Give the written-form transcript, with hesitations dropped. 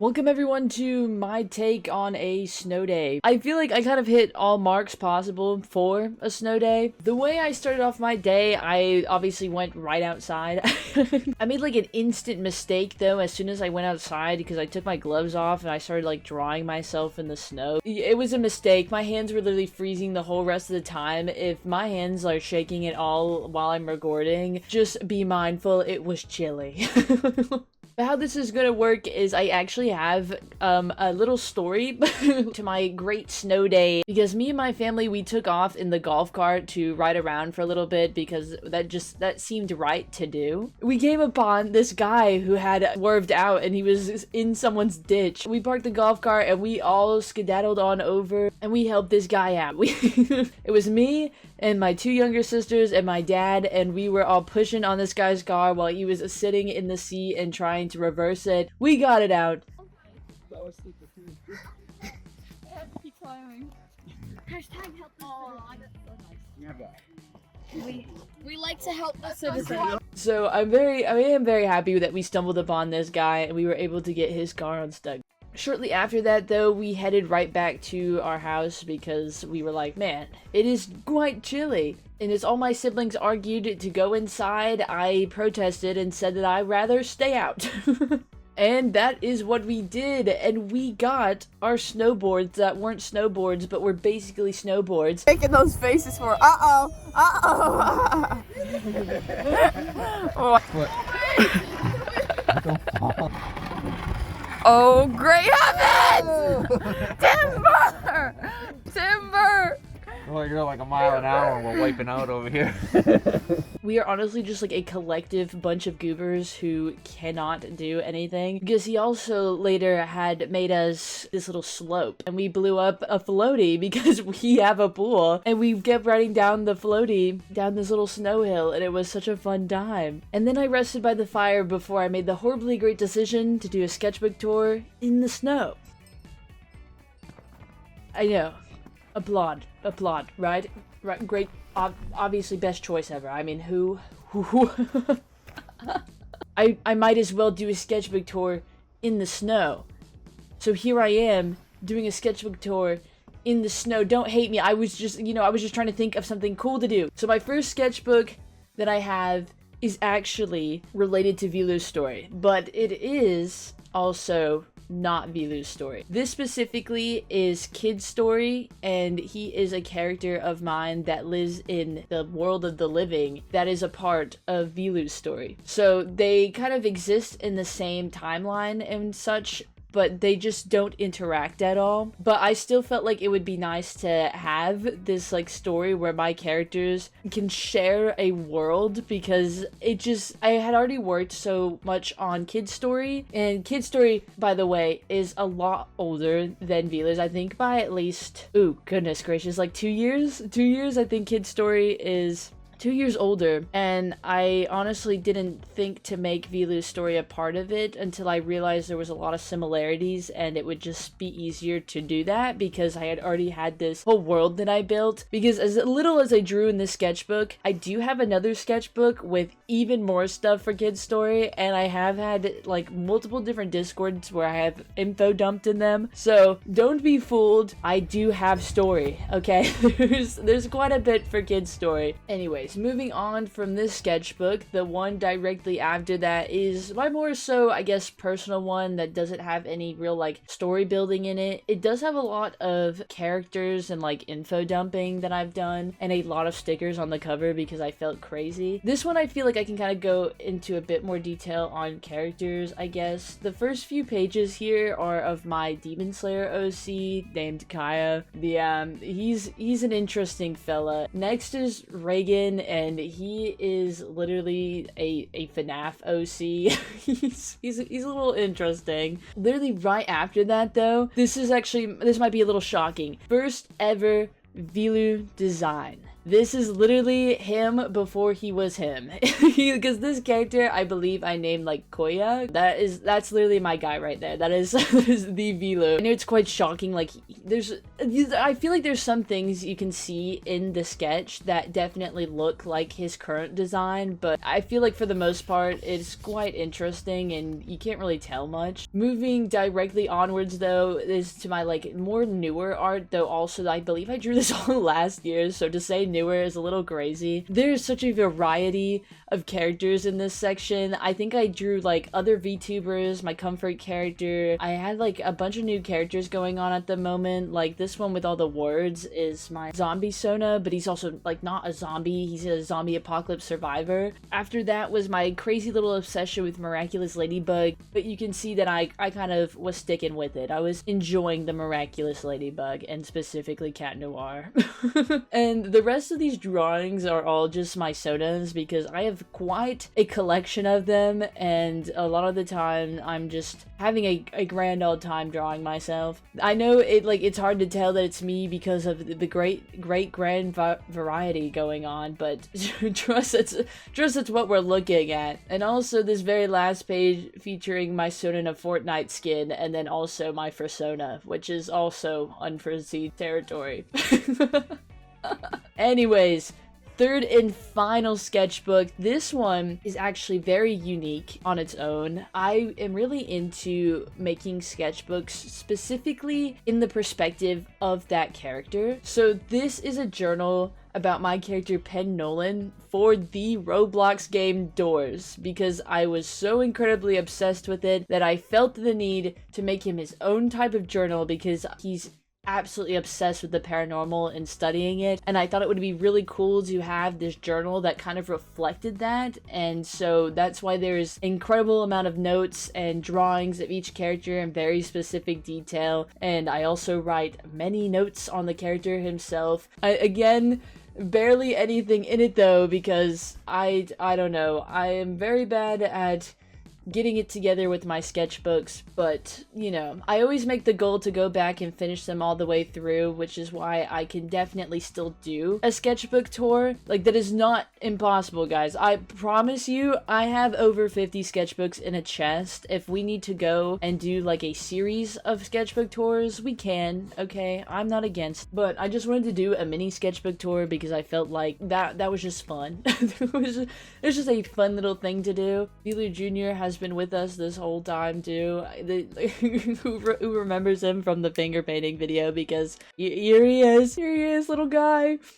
Welcome everyone to my take on a snow day. I feel like I kind of hit all marks possible for a snow day. The way I started off my day, I obviously went right outside. I made like an instant mistake though as soon as I went outside because I took my gloves off and I started like drawing myself in the snow. It was a mistake. My hands were literally freezing the whole rest of the time. If my hands are shaking at all while I'm recording, just be mindful it was chilly. But how this is gonna work is I actually have a little story to my great snow day because me and my family, we took off in the golf cart to ride around for a little bit because that seemed right to do. We came upon this guy who had swerved out and he was in someone's ditch. We parked the golf cart and we all skedaddled on over and we helped this guy out. It was me and my two younger sisters and my dad, and we were all pushing on this guy's car while he was sitting in the seat and trying to reverse it. We got it out. That was super cool. I have to keep climbing. Hashtag help the citizens. Yeah, We like to help the citizens. So I am very happy that we stumbled upon this guy and we were able to get his car unstuck. Shortly after that, though, we headed right back to our house because we were like, man, it is quite chilly. And as all my siblings argued to go inside, I protested and said that I'd rather stay out. And that is what we did, and we got our snowboards that weren't snowboards, but were basically snowboards. Making those faces for uh-oh. Oh, great heavens! Timber! Well, you're like a mile an hour and we're wiping out over here. We are honestly just like a collective bunch of goobers who cannot do anything. Because he also later had made us this little slope. And we blew up a floaty because we have a pool. And we kept riding down the floaty down this little snow hill. And it was such a fun time. And then I rested by the fire before I made the horribly great decision to do a sketchbook tour in the snow. I know. Applaud, right? Right, great, obviously best choice ever. I mean, who? I might as well do a sketchbook tour in the snow. So here I am doing a sketchbook tour in the snow. Don't hate me. I was just trying to think of something cool to do. So my first sketchbook that I have is actually related to Velou's story, but it is also not Velou's story. This specifically is Kid's story, and he is a character of mine that lives in the world of the living that is a part of Velou's story. So they kind of exist in the same timeline and such, but they just don't interact at all. But I still felt like it would be nice to have this like story where my characters can share a world, because I had already worked so much on Kid's story, and Kid's story, by the way, is a lot older than Velou's, I think by at least, ooh, goodness gracious, like 2 years? 2 years, I think Kid's story is 2 years older, and I honestly didn't think to make Velou's story a part of it until I realized there was a lot of similarities and it would just be easier to do that because I had already had this whole world that I built. Because as little as I drew in this sketchbook, I do have another sketchbook with even more stuff for Kid's story, and I have had like multiple different discords where I have info dumped in them, so don't be fooled, I do have story, okay? there's quite a bit for Kid's story. Anyways, moving on from this sketchbook, the one directly after that is my more so, I guess, personal one that doesn't have any real like story building in it. It does have a lot of characters and like info dumping that I've done, and a lot of stickers on the cover because I felt crazy. This one I feel like I can kind of go into a bit more detail on characters, I guess. The first few pages here are of my Demon Slayer OC named Kaya. He's an interesting fella. Next is Reagan, and he is literally a FNAF OC. he's a little interesting. Literally right after that though, this might be a little shocking. First ever Velou design. This is literally him before he was him. Because this character, I believe I named like Koya. That's literally my guy right there. That is, is the Velou. I know it's quite shocking. Like I feel like there's some things you can see in the sketch that definitely look like his current design, but I feel like for the most part it's quite interesting and you can't really tell much. Moving directly onwards though is to my like more newer art, though also I believe I drew this all last year, so to say newer is a little crazy. There's such a variety of characters in this section. I think I drew like other VTubers, my comfort character. I had like a bunch of new characters going on at the moment. Like this one with all the words is my zombie Sona, but he's also like not a zombie, he's a zombie apocalypse survivor. After that was my crazy little obsession with Miraculous Ladybug, but you can see that I kind of was sticking with it. I was enjoying the Miraculous Ladybug and specifically Cat Noir. And the rest of these drawings are all just my Sonas because I have quite a collection of them, and a lot of the time I'm just having a grand old time drawing myself. I know it's hard to tell that it's me because of the great grand variety going on, but trust it's what we're looking at. And also this very last page featuring my Sona in a Fortnite skin, and then also my Fursona, which is also unforeseen territory. Anyways, third and final sketchbook. This one is actually very unique on its own. I am really into making sketchbooks specifically in the perspective of that character. So this is a journal about my character Penn Nolan for the Roblox game Doors, because I was so incredibly obsessed with it that I felt the need to make him his own type of journal because he's absolutely obsessed with the paranormal and studying it, and I thought it would be really cool to have this journal that kind of reflected that. And so that's why there's incredible amount of notes and drawings of each character in very specific detail, and I also write many notes on the character himself. Again, barely anything in it though, because I don't know, I am very bad at getting it together with my sketchbooks, but you know, I always make the goal to go back and finish them all the way through, which is why I can definitely still do a sketchbook tour. Like, that is not impossible, guys. I promise you, I have over 50 sketchbooks in a chest. If we need to go and do like a series of sketchbook tours, we can, okay? I'm not against, but I just wanted to do a mini sketchbook tour because I felt like that was just fun. It was just a fun little thing to do. Velou Jr. has been with us this whole time too. Who remembers him from the finger painting video, because here he is, little guy.